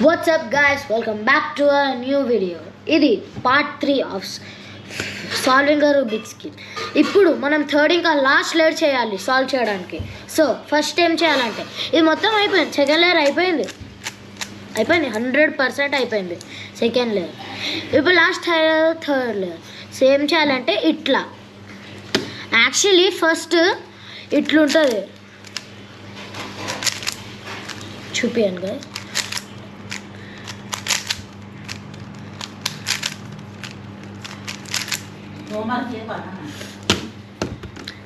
What's up guys, welcome back to a new video. ఇది part 3 of solving a Rubik's cube. ఇప్పుడు మనం third ఇంకా last layer చేయాలి solve చేయడానికి. So first ఏం చేయాలంటే ఇది మొత్తం అయిపోయింది, సెకండ్ లేయర్ అయిపోయింది 100% అయిపోయింది సెకండ్ లేయర్. ఇప్పుడు లాస్ట్ థర్డ్ లేయర్. సో ఏం చేయాలంటే ఇట్లా యాక్చువల్లీ ఫస్ట్ ఇట్లుంటుంది, చూపియండి guys.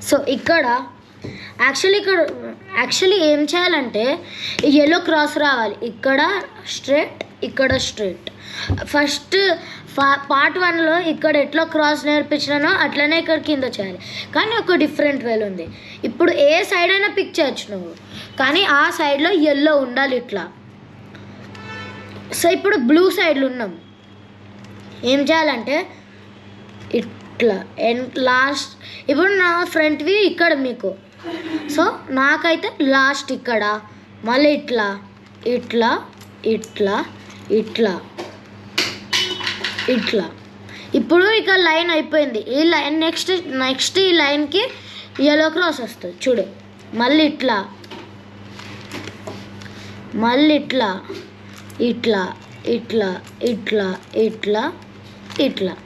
సో ఇక్కడ యాక్చువల్లీ ఏం చేయాలంటే ఎల్లో క్రాస్ రావాలి, ఇక్కడ స్ట్రైట్ ఇక్కడ స్ట్రైట్. ఫస్ట్ పార్ట్ 1లో ఇక్కడ ఎట్లా క్రాస్ నేర్పించినానో అట్లనే ఇక్కడ కింద చేయాలి, కానీ ఒక డిఫరెంట్ వేలు ఉంది. ఇప్పుడు ఏ సైడ్ అయినా పిక్ చేయొచ్చు నువ్వు, కానీ ఆ సైడ్లో ఎల్లో ఉండాలి ఇట్లా. సో ఇప్పుడు బ్లూ సైడ్లో ఉన్నాం, ఏం చేయాలంటే ఇట్లా అండ్ లాస్ట్. ఇప్పుడు నా ఫ్రంట్వి ఇక్కడ మీకు, సో నాకైతే లాస్ట్ ఇక్కడ, మళ్ళీ ఇట్లా ఇట్లా ఇట్లా ఇట్లా ఇట్లా. ఇప్పుడు ఇక లైన్ అయిపోయింది. ఈ లైన్ నెక్స్ట్ ఈ లైన్కి ఎల్లో క్రాస్ వస్తుంది చూడు. మళ్ళీ ఇట్లా మళ్ళీ ఇట్లా ఇట్లా ఇట్లా ఇట్లా ఇట్లా ఇట్లా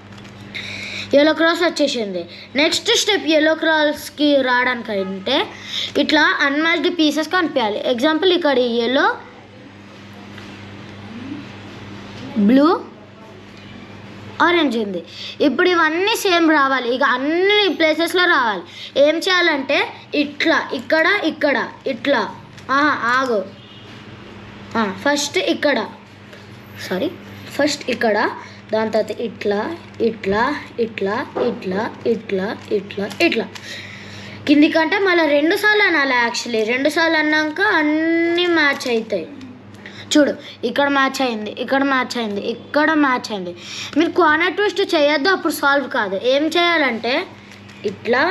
ఎల్లో క్రాస్ వచ్చేసింది. నెక్స్ట్ స్టెప్ ఎల్లో క్రాస్కి రావడానికంటే ఇట్లా అన్మ్యాచ్డ్ పీసెస్ కనిపించాలి. ఎగ్జాంపుల్ ఇక్కడ ఎల్లో, బ్లూ, ఆరెంజ్ ఉంది. ఇప్పుడు ఇవన్నీ సేమ్ రావాలి, ఇక అన్ని ప్లేసెస్లో రావాలి. ఏం చేయాలంటే ఇట్లా ఇక్కడ ఇక్కడ ఇట్లా ఆగు, ఫస్ట్ ఇక్కడ దాని తర్వాత ఇట్లా ఇట్లా ఇట్లా ఇట్లా ఇట్లా ఇట్లా ఇట్లా కిందికంటే మళ్ళీ 2 సార్లు అనాలి. యాక్చువల్లీ 2 సార్లు అన్నాక అన్నీ మ్యాచ్ అవుతాయి. చూడు ఇక్కడ మ్యాచ్ అయింది, ఇక్కడ మ్యాచ్ అయింది, ఇక్కడ మ్యాచ్ అయింది. మీరు కార్నర్ ట్విస్ట్ చేయొద్దు, అప్పుడు సాల్వ్ కాదు. ఏం చేయాలంటే ఇట్లా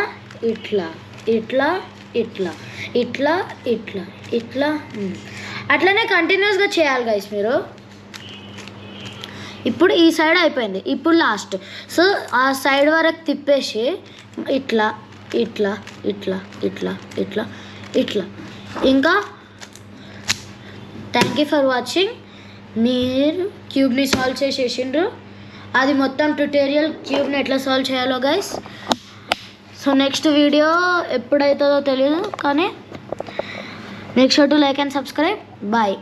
ఇట్లా ఇట్లా ఇట్లా ఇట్లా ఇట్లా ఇట్లా అట్లనే కంటిన్యూస్గా చేయాలి గైస్ మీరు. ఇప్పుడు ఈ సైడ్ అయిపోయింది, ఇప్పుడు లాస్ట్. సో ఆ సైడ్ వరకు తిప్పేసి ఇట్లా ఇట్లా ఇట్లా ఇట్లా ఇట్లా ఇట్లా. ఇంకా థ్యాంక్ యూ ఫర్ వాచింగ్. మీరు క్యూబ్ని సాల్వ్ చేసేసిండ్రు, అది మొత్తం ట్యుటోరియల్ క్యూబ్ని ఎట్లా సాల్వ్ చేయాలో గైస్. సో నెక్స్ట్ వీడియో ఎప్పుడైతుందో తెలియదు, కానీ make sure to like and subscribe. Bye.